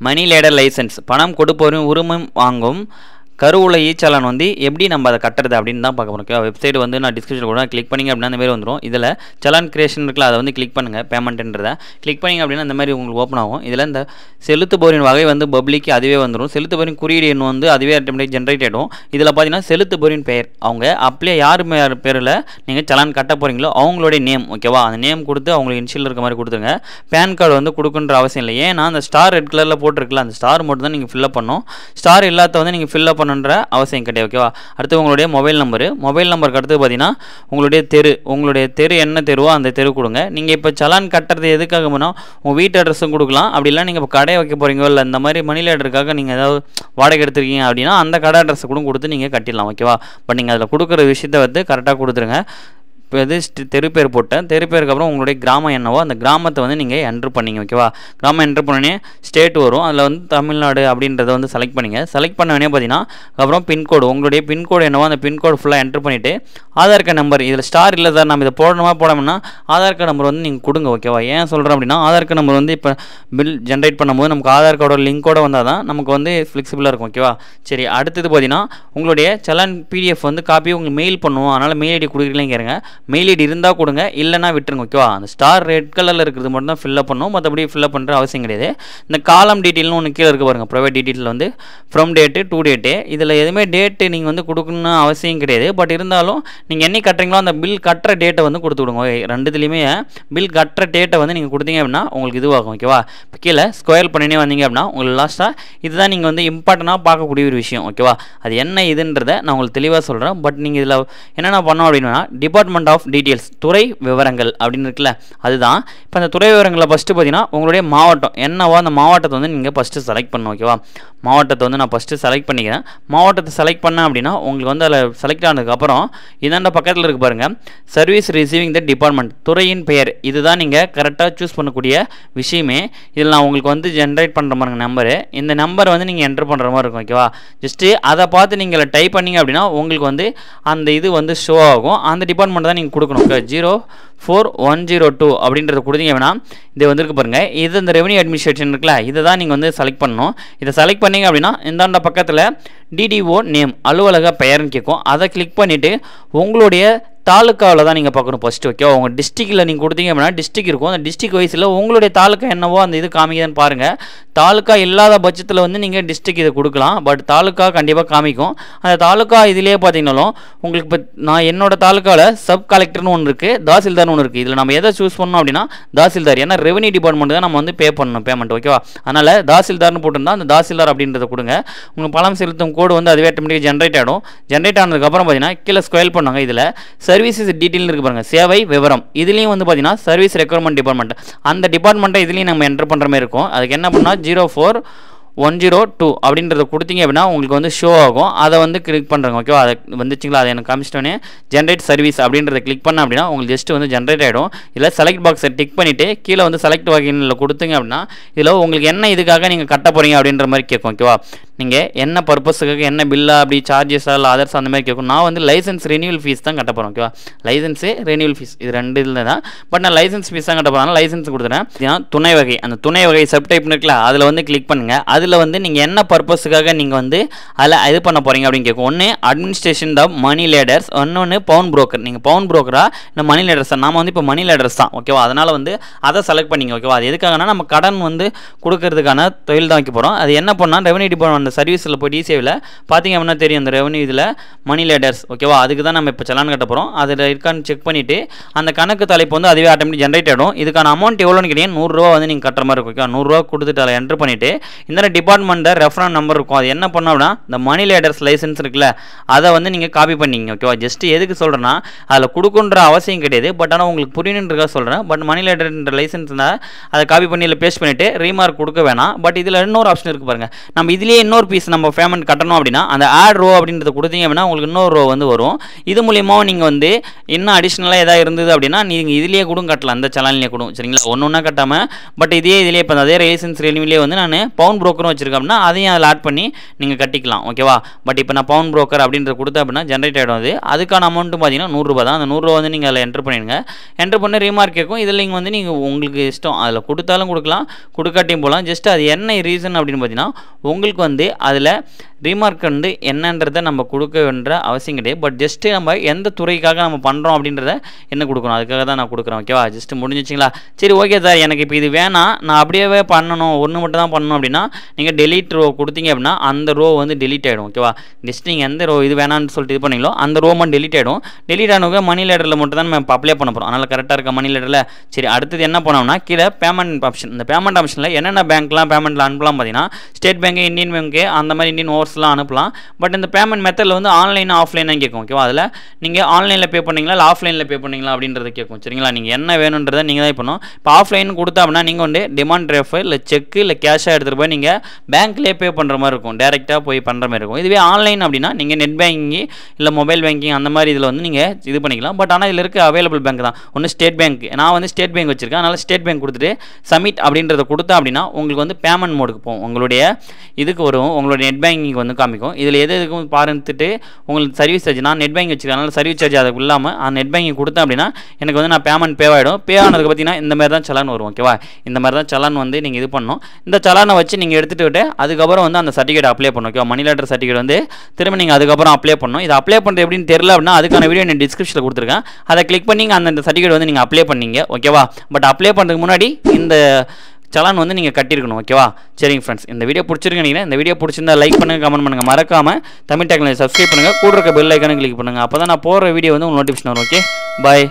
மணி ladder licence பணம் கொடுப்பவரின் உரிமம் வாங்கும் கருவூல ஈச்சலான் வந்து எப்படி நம்ம அதை கட்டுறது அப்படின்னு தான் பார்க்க போகிறோம். ஓகே, வெப்சைட் வந்து நான் டிஸ்கிரிப்ஷன் கூட கிளிக் பண்ணிங்க அப்படின்னா அந்த மாதிரி வந்துடும். இதில் சலான் கிரியேஷன் இருக்குல்ல, அதை வந்து கிளிக் பண்ணுங்கள். பேமெண்ட்டுன்றதை கிளிக் பண்ணிங்க அப்படின்னா அந்த மாதிரி உங்களுக்கு ஓப்பன் ஆகும். இதில் இந்த செலுத்துபவரின் வகை வந்து பப்ளிக் அதுவே வந்துடும். செலுத்துபவரின் குறியீடு எண் வந்து அதுவே ஆட்டோமேட்டிக் ஜென்ரேட் ஆகிடும். இதில் பார்த்தீங்கன்னா செலுத்துபவரின் பெயர், அவங்க அப்ளை யார் பேரில் நீங்கள் சலான் கட்ட போகிறீங்களோ அவங்களுடைய நேம், ஓகேவா, அந்த நேம் கொடுத்து அவங்களுக்கு இன்ஷியல் இருக்க மாதிரி கொடுத்துருங்க. பேன் கார்டு வந்து கொடுக்குன்ற அவசியம் இல்லை. ஏன்னா அந்த ஸ்டார் ரெட் கலரில் போட்டிருக்குல்ல, அந்த ஸ்டார் மட்டும் தான் நீங்கள் ஃபில்அப் பண்ணணும். ஸ்டார் இல்லாத வந்து நீங்கள் ஃபில்அப் பண்ணுன்ற அவசியம் கிடையாது. ஓகேவா. அடுத்து உங்களுடைய மொபைல் நம்பருக்கு அடுத்து பார்த்தீங்கன்னா உங்களுடைய தெரு என்ன தெருவோ அந்த தெரு கொடுங்க. நீங்கள் இப்போ சலான் கட்டுறது எதுக்காக போனால் உங்கள் வீட்டு அட்ரஸும் கொடுக்கலாம். அப்படி இல்லை நீங்கள் இப்போ கடை வைக்க போகிறீங்க இல்லை இந்த மாதிரி மணி லேடருக்காக நீங்கள் ஏதாவது வாடகை எடுத்துருக்கீங்க அப்படின்னா அந்த கடை அட்ரஸை கூட கொடுத்து நீங்கள் கட்டிடலாம். ஓகேவா. பட் நீங்கள் அதில் கொடுக்குற விஷயத்தை வந்து கரெக்டாக கொடுத்துருங்க. இப்போ இது தெரு பேர் போட்டேன். தெரு பேருக்கு அப்புறம் உங்களுடைய கிராமம் என்னவோ அந்த கிராமத்தை வந்து நீங்கள் என்ட்ரு பண்ணிங்க. ஓகேவா. கிராமம் என்ட்ரு பண்ணோடனே ஸ்டேட் வரும். அதில் வந்து தமிழ்நாடு அப்படின்றத வந்து செலக்ட் பண்ணிங்க. செலக்ட் பண்ண உடனே பார்த்தீங்கன்னா அப்புறம் பின்கோடு, உங்களுடைய பின்கோடு என்னவோ அந்த பின்கோடு ஃபுல்லாக என்ட்ரு பண்ணிவிட்டு ஆதார் கார்டு நம்பர், இதில் ஸ்டார் இல்லை சார் நம்ம இதை போடாமன்னா ஆதார் கார்டு நம்பர் வந்து நீங்கள் கொடுங்க. ஓகேவா. ஏன் சொல்கிறேன் அப்படின்னா ஆதார் கார்டு நம்பர் வந்து இப்போ பில் ஜென்ரேட் பண்ணும்போது நமக்கு ஆதார் கார்டோட லிங்கோடு வந்தால் தான் நமக்கு வந்து ஃப்ளெக்சிபிளாக இருக்கும். ஓகேவா. சரி, அடுத்தது பார்த்தீங்கன்னா உங்களுடைய சலான் பிடிஎஃப் வந்து காப்பி உங்களுக்கு மெயில் பண்ணுவோம். அதனால் மெயில் ஐடி கொடுக்குறீங்களேங்க கேளுங்க. மெயில் ஐடி இருந்தால் கொடுங்க, இல்லைனா விட்டுருங்க. ஓகேவா. அந்த ஸ்டார் ரெட் கலரில் இருக்கிறது மட்டும் தான் ஃபில்அப் பண்ணணும், மற்றபடி ஃபில்அப் பண்ணுற அவசியம் கிடையாது. இந்த காலம் டீட்டெயில்னு ஒன்று கீழே இருக்க பாருங்கள், ப்ரைவேட் டீட்டெயில் வந்து ஃப்ரம் டேட்டு டு டேட்டு. இதில் எதுவுமே டேட்டு நீங்கள் வந்து கொடுக்கணும்னு அவசியம் கிடையாது. பட் இருந்தாலும் நீங்கள் என்னைக்கு கட்டுறீங்களோ அந்த பில் கட்டுற டேட்டை வந்து கொடுத்து விடுங்க. ரெண்டுத்துலேயுமே பில் கட்டுற டேட்டை வந்து நீங்கள் கொடுத்தீங்க அப்படின்னா உங்களுக்கு இதுவாகும். ஓகேவா. இப்போ கீழே ஸ்கொயர் பண்ணினே வந்தீங்க அப்படின்னா உங்களுக்கு லாஸ்ட்டாக இதுதான் நீங்கள் வந்து இம்பார்ட்டண்ட்டாக பார்க்கக்கூடிய ஒரு விஷயம். ஓகேவா. அது என்ன இதுன்றதை நான் உங்களுக்கு தெளிவாக சொல்கிறேன். பட் நீங்கள் இதில் என்னென்ன பண்ணோம் அப்படின்னா டிபார்ட்மெண்ட் ஆஃப் டீட்டெயில்ஸ், துறை விவரங்கள் அப்படின்னு இருக்குல்ல, அதுதான். இப்போ அந்த துறை விவரங்களை ஃபஸ்ட்டு பார்த்தீங்கன்னா உங்களுடைய மாவட்டம் என்னவோ அந்த மாவட்டத்தை வந்து நீங்கள் ஃபஸ்ட்டு செலக்ட் பண்ணணும். ஓகேவா. மாவட்டத்தை வந்து நான் ஃபஸ்ட்டு செலக்ட் பண்ணிக்கிறேன். மாவட்டத்தை செலக்ட் பண்ணேன் அப்படின்னா உங்களுக்கு வந்து அதில் செலக்ட் ஆனதுக்கப்புறம் இதாண்ட பக்கத்தில் இருக்கு பாருங்கள், சர்வீஸ் ரிசீவிங் த டிபார்ட்மெண்ட், துறையின் பெயர். இதுதான் நீங்கள் கரெக்டாக சூஸ் பண்ணக்கூடிய விஷயமே. இதில் நான் உங்களுக்கு வந்து ஜென்ரேட் பண்ணுற மாதிரி நம்பரு, இந்த நம்பரை வந்து நீங்கள் என்ட்ரு பண்ணுற மாதிரி இருக்கும். ஓகேவா. ஜஸ்ட்டு அதை பார்த்து நீங்கள் டைப் பண்ணிங்க அப்படின்னா உங்களுக்கு வந்து அந்த இது வந்து ஷோ ஆகும். அந்த டிபார்ட்மெண்ட் தான் நீங்கள் கொடுக்கணும். 04102 அப்படின்றத கொடுத்தீங்க அப்படின்னா இது வந்துருக்கு பாருங்கள், இது இந்த ரெவன்யூ அட்மினிஸ்ட்ரேஷன் இருக்குல்ல, இதை தான் நீங்கள் வந்து செலக்ட் பண்ணணும். இதை செலக்ட் பண்ணிங்க அப்படின்னா இந்தாண்ட பக்கத்தில் டிடிஓ நேம், அலுவலக பெயர்னு கேட்கும். அதை கிளிக் பண்ணிவிட்டு உங்களுடைய தாலுக்காவில் தான் நீங்கள் பார்க்கணும் ஃபஸ்ட்டு. ஓகே. உங்கள் டிஸ்ட்ரிக்டில் நீங்கள் கொடுத்தீங்க அப்படின்னா டிஸ்ட்ரிக் இருக்கும். அந்த டிஸ்ட்ரிக் வைஸில் உங்களுடைய தாலுக்கா என்னவோ அந்த இது காமிக்குதுன்னு பாருங்கள். தாலுக்கா இல்லாத பட்சத்தில் வந்து நீங்கள் டிஸ்ட்ரிக் இதை கொடுக்கலாம். பட் தாலுக்கா கண்டிப்பாக காமிக்கும். அந்த தாலுக்கா இதிலே பார்த்தீங்கன்னாலும் உங்களுக்கு இப்போ நான் என்னோட தாலுக்காவில் சப் கலெக்டர்னு ஒன்று இருக்குது, தாசில்தார்னு ஒன்று இருக்குது. இதில் நம்ம எதை சூஸ் பண்ணணும் அப்படின்னா தாசில்தார். ஏன்னா ரெவன்யூ டிபார்ட்மெண்ட் தான் நம்ம வந்து பே பண்ணணும் பேமெண்ட். ஓகேவா. அதனால் தாசில்தார்னு போட்டிருந்தா அந்த தாசில்தார் அப்படின்றத கொடுங்க. உங்களுக்கு பணம் செலுத்தும் கோடு வந்து அதுவே ஆட்டோமேட்டிக்காக ஜென்ரேட் ஆகிடும். ஜென்ரேட் ஆனதுக்கப்புறம் பார்த்தீங்கன்னா கீழே ஸ்கொயர் பண்ணுவாங்க. இதில் சர்வீசஸ் டீட்டெயில் இருக்கு பாருங்க, சேவை விவரம். இதுலேயும் வந்து பார்த்தீங்கன்னா சர்வீஸ் ரெக்யர்மெண்ட் டிபார்ட்மெண்ட், அந்த டிபார்ட்மெண்ட்டை இதுலேயும் நம்ம என்டர் பண்ணுற மாதிரி இருக்கும். அதுக்கு என்ன பண்ணால் 04102 அப்படின்றத கொடுத்தீங்க அப்படின்னா உங்களுக்கு வந்து ஷோ ஆகும். அதை வந்து கிளிக் பண்ணுறாங்க. ஓகேவா. அதை வந்துச்சுங்களா, அதை எனக்கு காமிச்சிட்டோன்னே ஜென்ரேட் சர்வீஸ் அப்படின்றத கிளிக் பண்ண அப்படின்னா உங்களுக்கு ஜஸ்ட் வந்து ஜென்ரேட் ஆகிடும். இதில் செலக்ட் பாக்ஸை டிக் பண்ணிவிட்டு கீழே வந்து செலக்ட் வகையில் கொடுத்தீங்க அப்படின்னா இதில் உங்களுக்கு என்ன இதுக்காக நீங்கள் கட்ட போகிறீங்க அப்படின்ற மாதிரி கேட்கும். ஓகேவா. நீங்கள் என்ன பர்பஸுக்காக என்ன பில்லா அப்படி சார்ஜஸா இல்லை அதர்ஸ் அந்த மாதிரி கேட்கும். நான் வந்து லைசன்ஸ் ரெனியூவல் ஃபீஸ் தான் கட்ட போகிறேன். ஓகேவா. லைசன்ஸு ரெனியூவல் ஃபீஸ் இது ரெண்டு இதில் தான். பட் நான் லைசன்ஸ் ஃபீஸ் தான் கட்ட போகிறேன். லைசன்ஸ் கொடுத்துறேன். துணை வகை, அந்த துணை வகை சப்டைப்னு இருக்குல்ல, அதில் வந்து கிளிக் பண்ணுங்கள். அதில் வந்து நீங்கள் என்ன பர்பஸுக்காக நீங்கள் வந்து அதில் இது பண்ண போகிறீங்க அப்படின்னு கேட்கும். ஒன்று அட்மினிஸ்ட்ரேஷன் த மணி லேடர்ஸ், ஒன்று பவுன் புரோக்கர். நீங்கள் பவுன் புரோக்கரா இல்லை மணி லேடர்ஸ் தான். நாம வந்து இப்போ மணி லேடர்ஸ் தான். ஓகேவா. அதனால் வந்து அதை செலக்ட் பண்ணிங்க. ஓகேவா. அது எதுக்காகனா நம்ம கடன் வந்து கொடுக்கறதுக்கான தொழில் தான் வைக்க போகிறோம். அது என்ன பண்ணால் ரெவன்யூ டிபார்ட்மெண்ட் சர்வீஸில் போய் டிசிஏவில் பார்த்தீங்க அப்படின்னா தெரியும் அந்த ரெவன்யூ இதில் மணி லேடர்ஸ். ஓகேவா. அதுக்கு தான் நம்ம இப்போ சலான் கட்ட போகிறோம். அதில் இருக்கான்னு செக் பண்ணிவிட்டு அந்த கணக்கு தலைப்பு வந்து அதுவே ஆட்டோமேட்டிக் ஜென்ரேட் ஆகிடும். இதுக்கான அமௌண்ட் எவ்வளோன்னு கேட்டீங்க, 100 ரூபா வந்து நீங்கள் கட்டுற மாதிரி இருக்கும். ஓகேவா. 100 ரூபா கொடுத்துட்டு அதில் என்ட்ரு பண்ணிவிட்டு இந்த டிபார்ட்மெண்ட் ரெஃபரன்ஸ் நம்பர் இருக்கும். அது என்ன பண்ணோம் அப்படின்னா இந்த மணி லேடர்ஸ் லைசன்ஸ் இருக்குல்ல, அதை வந்து நீங்கள் காப்பி பண்ணிங்க. ஓகேவா. ஜஸ்ட் எதுக்கு சொல்கிறேன்னா அதில் கொடுக்குன்ற அவசியம் கிடையாது. பட் ஆனால் உங்களுக்கு புரியணுன்றதுக்காக சொல்கிறேன். பட் மணி லேடர்ன்ற லைசன்ஸ்னால் அதை காப்பி பண்ணி இல்லை பேஸ்ட் பண்ணிவிட்டு ரீமார்க் கொடுக்க வேணாம். பட் இதில் இன்னொரு ஆப்ஷன் இருக்குது பாருங்கள். நம்ம இதுலேயே இன்னொரு இன்னொரு பீஸ் நம்ம பேமெண்ட் கட்டணும் அப்படின்னா அந்த ஆட் ரோ அப்படின்றத கொடுத்தீங்க அப்படின்னா உங்களுக்கு இன்னொரு ரோ வந்து வரும். இது மூலியமாக நீங்கள் வந்து இன்னும் அடிஷ்னலாக எதாவது இருந்தது அப்படின்னா நீங்கள் இதுலேயே கூட கட்டலாம், அந்த சலான்லேயே கூட சரிங்களா. ஒன்று கட்டாமல் பட் இதிலே இப்போ அதே லைசன்ஸ் ரெனியூவிலே வந்து நான் பவுன் புரோக்கரும் வச்சிருக்கேன் அப்படின்னா அதையும் அதில் ஆட் பண்ணி நீங்கள் கட்டிக்கலாம் ஓகேவா. பட் இப்போ நான் பவுன் புரோக்கர் அப்படின்றத கொடுத்தேன் அப்படின்னா ஜென்ரேட் ஆகிடும். அதுக்கான அமௌண்ட்டும் பார்த்தீங்கன்னா 100 ரூபா தான். அந்த 100 ரூபா வந்து நீங்கள் அதில் என்ட்ரு பண்ணிடுங்க. என்ட்ரு பண்ண ரீமார்க் கேட்கும். இதில் நீங்கள் வந்து நீங்கள் உங்களுக்கு இஷ்டம் அதில் கொடுத்தாலும் கொடுக்கலாம், கொடுக்காட்டியும் போகலாம். ஜஸ்ட் அது என்ன ரீசன் அப்படின்னு பார்த்தீங்கன்னா உங்களுக்கு வந்து அதில் ரீமார்க் வந்து என்னன்றதை நம்ம கொடுக்க வேண்டிய அவசியம் கிடையாது. பட் ஜஸ்ட்டு நம்ம எந்த துறைக்காக நம்ம பண்ணுறோம் அப்படின்றத என்ன கொடுக்கணும், அதுக்காக தான் நான் கொடுக்குறேன் ஓகேவா. ஜஸ்ட்டு முடிஞ்சிச்சிங்களா. சரி ஓகே சார், எனக்கு இப்போ இது வேணாம், நான் அப்படியே பண்ணணும், ஒன்று மட்டும் தான் பண்ணணும் அப்படின்னா நீங்கள் டெலீட் ரோ கொடுத்தீங்க அப்படின்னா அந்த ரோ வந்து டெலீட் ஆகிடும் ஓகேவா. ஜஸ்ட் நீங்கள் எந்த ரோ இது வேணான்னு சொல்லிட்டு இது பண்ணீங்களோ அந்த ரோ மட்டும் டெலீட் ஆகிடும். டெலீட் ஆனவங்க மணி லேடரில் மட்டும் தான் நம்ம அப்ளை பண்ண போகிறோம். அதனால் கரெக்டாக இருக்க மணி லேடரில். சரி அடுத்தது என்ன பண்ணோம்னா கீழே பேமெண்ட் ஆப்ஷன். இந்த பேமெண்ட் ஆப்ஷனில் என்னென்ன பேங்க்லாம் பேமெண்ட்டில் அனுப்பலாம் பார்த்தீங்கன்னா ஸ்டேட் பேங்க், இந்தியன் பேங்க்கு, அந்த மாதிரி இந்தியன் ஓவர்ஸ்லாம் அனுப்பலாம். பட் இந்த பேமெண்ட் மெத்தடில் வந்து ஆன்லைன் ஆஃப்லைனாக கேட்கும் ஓகேவா. அதில் நீங்கள் ஆன்லைனில் பே பண்ணீங்களா இல்லை ஆஃப்லைனில் பே பண்ணீங்களா அப்படின்றத கேட்கும் சரிங்களா. நீங்கள் என்ன வேணுன்றதை நீங்கள் தான் பண்ணணும். இப்போ ஆஃப்லைன் கொடுத்தா அப்படின்னா நீங்கள் வந்து டிமாண்ட் டிராஃப்ட் இல்லை செக்கு இல்லை கேஷாக எடுத்துகிட்டு போய் நீங்கள் பேங்க்லேயே பே பண்ணுற மாதிரி இருக்கும், டேரெக்டாக போய் பண்ணுற மாதிரி இருக்கும். இதுவே ஆன்லைன் அப்படின்னா நீங்கள் நெட் பேங்கிங் இல்லை மொபைல் பேங்கிங் அந்த மாதிரி இதில் வந்து நீங்கள் இது பண்ணிக்கலாம். பட் ஆனால் இதில் இருக்க அவைலபிள் பேங்க் தான் ஒன்று ஸ்டேட் பேங்க். நான் வந்து ஸ்டேட் பேங்க் வச்சிருக்கேன், அதனால் ஸ்டேட் பேங்க் கொடுத்துட்டு சப்மிட் அப்படின்றத கொடுத்தா அப்படின்னா உங்களுக்கு வந்து பேமெண்ட் மோடுக்கு போகும். உங்களுடைய இதுக்கு வரும், உங்களுடைய நெட் பேங்கிங் வந்து காமிக்கும். இதில் எது எதுக்கும் பார்த்துட்டு உங்களுக்கு சர்வீஸ் சார்ஜ், நான் நெட் பேங்கிங் வச்சுருக்கேன், அதனால் சர்வீஸ் சார்ஜ் அதுக்கு இல்லாமல் அந்த நெட் பேங்கிங் கொடுத்தேன் அப்படின்னா எனக்கு வந்து நான் பேமெண்ட் பே ஆகிடும். பே ஆனதுக்கு பார்த்தீங்கன்னா இந்த மாதிரி தான் சலான் வரும் ஓகேவா. இந்த மாதிரி தான் சலான் வந்து நீங்கள் இது பண்ணணும். இந்த சலானை வச்சு நீங்கள் எடுத்துகிட்டு விட்டு அதுக்கப்புறம் வந்து அந்த சர்டிஃபிகேட் அப்ளை பண்ணணும் ஓகேவா. மணி லேட்டர் சர்டிஃபிகேட் வந்து திரும்ப நீங்கள் அதுக்கப்புறம் அப்ளை பண்ணணும். இது அப்ளை பண்ணுறது எப்படின்னு தெரியல அப்படின்னா அதுக்கான வீடியோ நான் டிஸ்கிரிப்ஷனில் கொடுத்துருக்கேன். அதை கிளிக் பண்ணி அந்த சர்டிஃபிகேட் வந்து நீங்கள் அப்ளை பண்ணீங்க ஓகேவா. பட் அப்ளை பண்ணுறதுக்கு முன்னாடி இந்த சலான் வந்து நீங்கள் கட்டியிருக்கணும் ஓகேவா. சரிங்க ஃப்ரெண்ட்ஸ், இந்த வீடியோ பிடிச்சிருக்கு நினைக்கிறேன். இந்த வீடியோ பிடிச்சிருந்தா லைக் பண்ணுங்கள், கமெண்ட் பண்ணுங்கள், மறக்காமல் தமிழ் டெக்னாலஜி சப்ஸ்கிரைப் பண்ணுங்கள், கூட இருக்க பெல் ஐக்கானை கிளிக் பண்ணுங்கள். அப்போ தான் நான் போகிற வீடியோ வந்து உங்களுக்கு நோட்டிஃபிகேஷன் வரும். Okay bye.